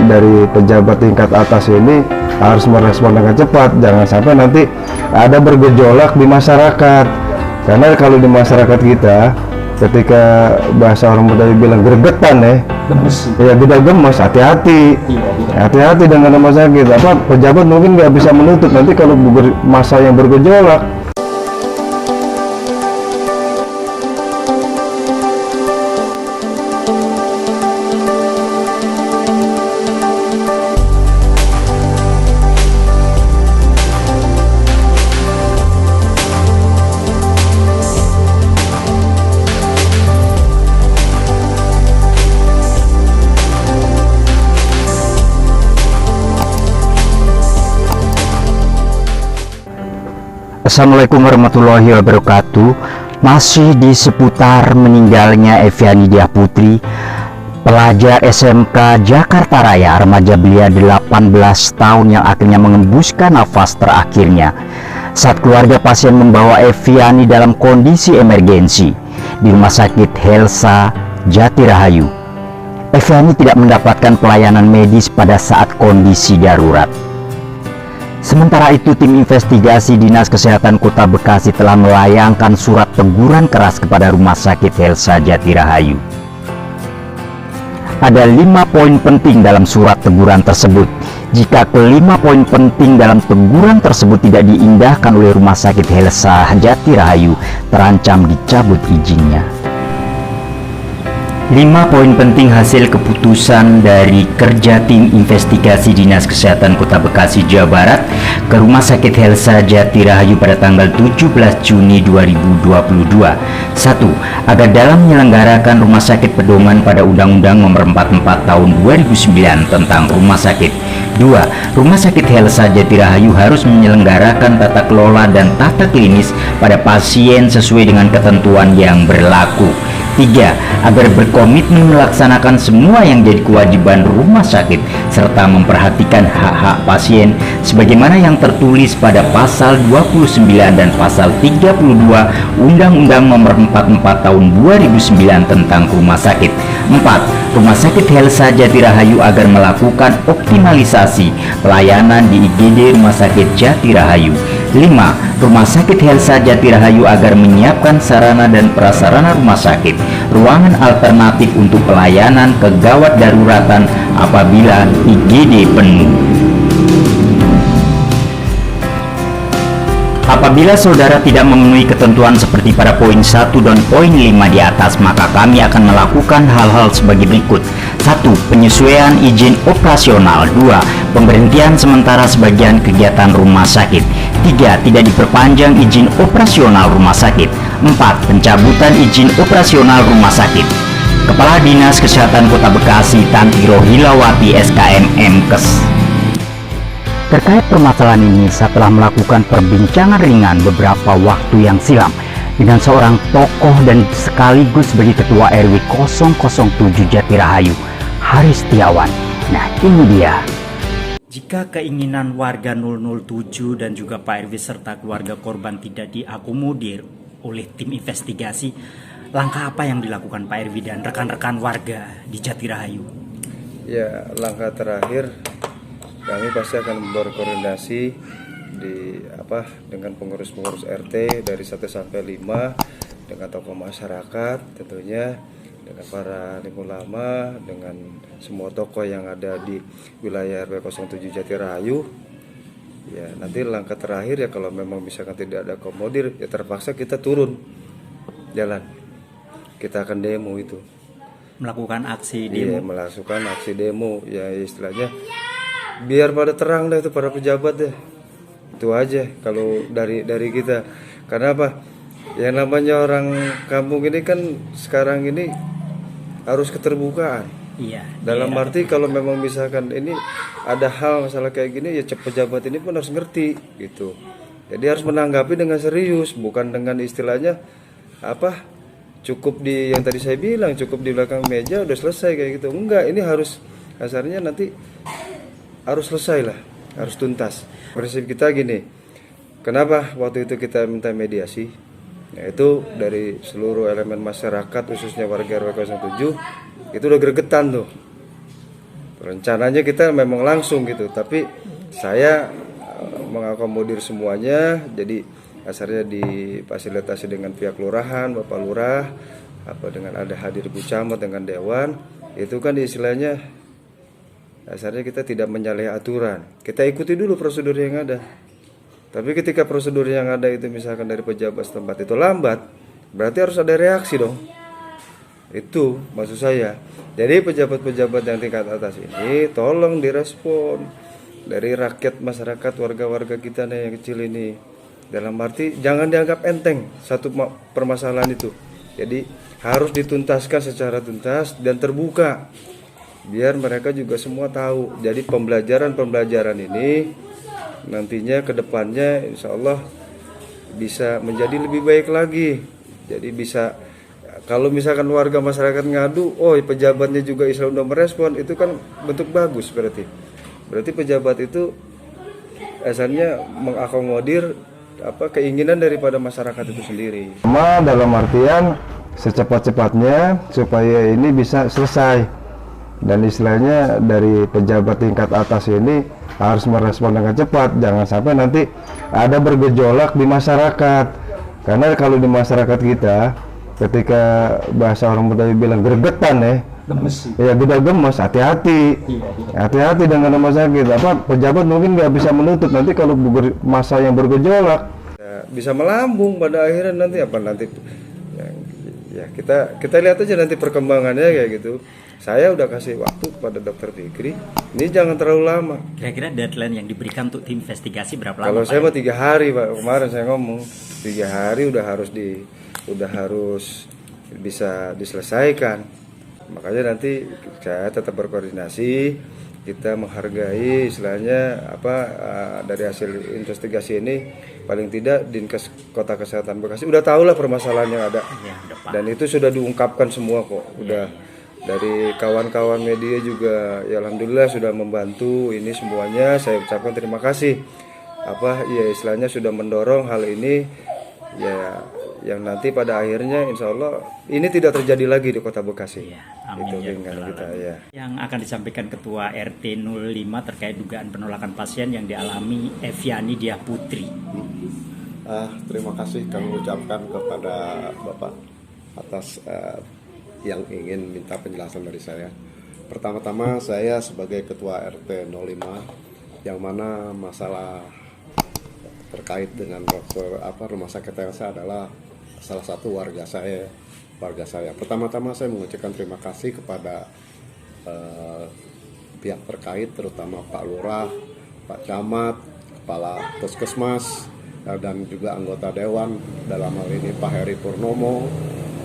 dari pejabat tingkat atas ini harus merespon dengan cepat, jangan sampai nanti ada bergejolak di masyarakat. Karena kalau di masyarakat kita, ketika bahasa orang Betawi bilang gregetan ya, ya tidak gemes, hati-hati, hati-hati dengan rumah sakit. Apa pejabat mungkin nggak bisa menutup nanti kalau masa yang bergejolak. Assalamualaikum warahmatullahi wabarakatuh. Masih di seputar meninggalnya Eviani Diah Putri, pelajar SMK Jakarta Raya, remaja belia 18 tahun yang akhirnya mengembuskan nafas terakhirnya saat keluarga pasien membawa Eviani dalam kondisi emergensi di Rumah Sakit Helsa Jatirahayu. Eviani tidak mendapatkan pelayanan medis pada saat kondisi darurat. Sementara itu, tim investigasi Dinas Kesehatan Kota Bekasi telah melayangkan surat teguran keras kepada Rumah Sakit Helsa Jatirahayu. Ada 5 poin penting dalam surat teguran tersebut. Jika kelima poin penting dalam teguran tersebut tidak diindahkan oleh Rumah Sakit Helsa Jatirahayu, terancam dicabut izinnya. 5 poin penting hasil keputusan dari kerja tim investigasi Dinas Kesehatan Kota Bekasi, Jawa Barat ke Rumah Sakit Helsa Jatirahayu pada tanggal 17 Juni 2022. 1. Agar dalam menyelenggarakan rumah sakit pedoman pada Undang-Undang Nomor 44 Tahun 2009 tentang Rumah Sakit. 2. Rumah Sakit Helsa Jatirahayu harus menyelenggarakan tata kelola dan tata klinis pada pasien sesuai dengan ketentuan yang berlaku. 3. Agar berkomitmen melaksanakan semua yang jadi kewajiban rumah sakit serta memperhatikan hak-hak pasien sebagaimana yang tertulis pada pasal 29 dan pasal 32 Undang-Undang Nomor 44 Tahun 2009 tentang rumah sakit. 4. Rumah Sakit Helsa Jatirahayu agar melakukan optimalisasi pelayanan di IGD Rumah Sakit Jatirahayu. 5. Rumah Sakit Helsa Jatirahayu agar menyiapkan sarana dan prasarana rumah sakit, ruangan alternatif untuk pelayanan kegawat daruratan apabila IGD penuh. Apabila saudara tidak memenuhi ketentuan seperti pada poin 1 dan poin 5 di atas, maka kami akan melakukan hal-hal sebagai berikut. 1. Penyesuaian izin operasional. 2. Pemberhentian sementara sebagian kegiatan rumah sakit. 3. Tidak diperpanjang izin operasional rumah sakit. 4. Pencabutan izin operasional rumah sakit. Kepala Dinas Kesehatan Kota Bekasi, Tanti Rohilawati, SKM MKes. Terkait permasalahan ini, saya telah melakukan perbincangan ringan beberapa waktu yang silam dengan seorang tokoh dan sekaligus sebagai Ketua RW 007 Jatirahayu, Haris Setiawan. Nah, ini dia. Jika keinginan warga 007 dan juga Pak RW serta keluarga korban tidak diakomodir oleh tim investigasi, langkah apa yang dilakukan Pak RW dan rekan-rekan warga di Jatirahayu? Ya, langkah terakhir kami pasti akan berkoordinasi dengan pengurus-pengurus RT dari 1 sampai 5, dengan tokoh masyarakat tentunya, dengan para alim ulama, dengan semua tokoh yang ada di wilayah RW 07 Jatirahayu. Ya, nanti langkah terakhir ya kalau memang misalkan tidak ada akomodir, ya terpaksa kita turun jalan. Kita akan demo itu. Melakukan aksi demo? Iya, melakukan aksi demo. Ya istilahnya biar pada terang dah itu para pejabat deh. Itu aja kalau dari kita. Karena apa? Yang namanya orang kampung ini kan sekarang ini harus keterbukaan. Iya. Dalam arti kalau memang misalkan ini ada hal masalah kayak gini, ya pejabat ini pun harus ngerti gitu. Jadi harus menanggapi dengan serius, bukan dengan istilahnya cukup di yang tadi saya bilang, cukup di belakang meja udah selesai kayak gitu. Enggak, ini harus kasarnya nanti harus selesai lah, harus tuntas. Prinsip kita gini, kenapa waktu itu kita minta mediasi, yaitu dari seluruh elemen masyarakat khususnya warga RW 07 itu udah gregetan tuh Rencananya kita memang langsung gitu, tapi saya mengakomodir semuanya, jadi asalnya difasilitasi dengan pihak lurahan, Bapak Lurah, dengan ada hadir Bu Camat dengan Dewan, itu kan istilahnya asalnya kita tidak menyalahi aturan, kita ikuti dulu prosedur yang ada. Tapi ketika prosedur yang ada itu misalkan dari pejabat setempat itu lambat, berarti harus ada reaksi dong. Itu maksud saya. Jadi pejabat-pejabat yang tingkat atas ini tolong direspon dari rakyat, masyarakat, warga-warga kita nih yang kecil ini. Dalam arti jangan dianggap enteng satu permasalahan itu. Jadi harus dituntaskan secara tuntas dan terbuka, biar mereka juga semua tahu. Jadi pembelajaran ini nantinya ke depannya insya Allah bisa menjadi lebih baik lagi. Jadi bisa, kalau misalkan warga masyarakat ngadu, oh pejabatnya juga Islam udah merespon, itu kan bentuk bagus berarti pejabat itu asalnya mengakomodir keinginan daripada masyarakat itu sendiri. Dalam artian secepat-cepatnya supaya ini bisa selesai, dan istilahnya dari pejabat tingkat atas ini harus merespon dengan cepat, jangan sampai nanti ada bergejolak di masyarakat. Karena kalau di masyarakat kita ketika bahasa orang Betawi bilang gregetan gemes. Ya udah gemes, hati-hati. Hati-hati dengan rumah sakit. Pejabat mungkin nggak bisa menuntut nanti kalau masa yang bergejolak. Ya, bisa melambung pada akhirnya nanti ya kita lihat aja nanti perkembangannya kayak gitu. Saya udah kasih waktu pada Dokter Fikri. Ini jangan terlalu lama. Kira-kira deadline yang diberikan untuk tim investigasi berapa lama? Kalau saya mah 3 hari Pak, kemarin saya ngomong 3 hari udah harus bisa diselesaikan. Makanya nanti saya tetap berkoordinasi, kita menghargai istilahnya dari hasil investigasi ini, paling tidak Dinkes Kota Kesehatan Bekasi udah tahu lah permasalahan yang ada, dan itu sudah diungkapkan semua kok. Udah dari kawan-kawan media juga ya alhamdulillah sudah membantu ini semuanya. Saya ucapkan terima kasih istilahnya sudah mendorong hal ini ya, yang nanti pada akhirnya insya Allah ini tidak terjadi lagi di Kota Bekasi. Ya, amin, itu kita ya. Yang akan disampaikan Ketua RT 05 terkait dugaan penolakan pasien yang dialami Eviani Diah Putri. Terima kasih kami ucapkan kepada Bapak atas yang ingin minta penjelasan dari saya. Pertama-tama saya sebagai Ketua RT 05 yang mana masalah terkait dengan rumah sakit Helsa adalah salah satu warga saya. Pertama-tama saya mengucapkan terima kasih kepada pihak terkait, terutama Pak Lurah, Pak Camat, Kepala Puskesmas, dan juga anggota Dewan, dalam hal ini Pak Heri Purnomo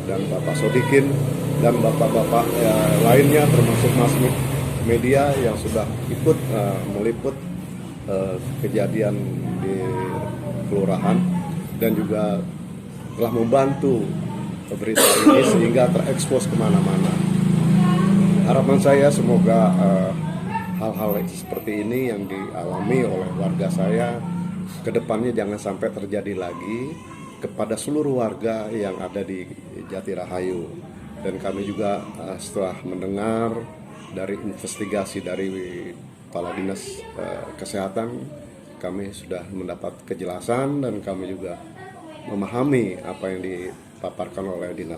dan Bapak Sodikin dan bapak-bapak lainnya, termasuk mas media yang sudah ikut meliput kejadian di kelurahan dan juga telah membantu berita ini sehingga terekspos kemana-mana. Harapan saya semoga hal-hal seperti ini yang dialami oleh warga saya kedepannya jangan sampai terjadi lagi kepada seluruh warga yang ada di Jatirahayu. Dan kami juga setelah mendengar dari investigasi dari Kepala Dinas Kesehatan, kami sudah mendapat kejelasan dan kami juga memahami apa yang dipaparkan oleh Dinas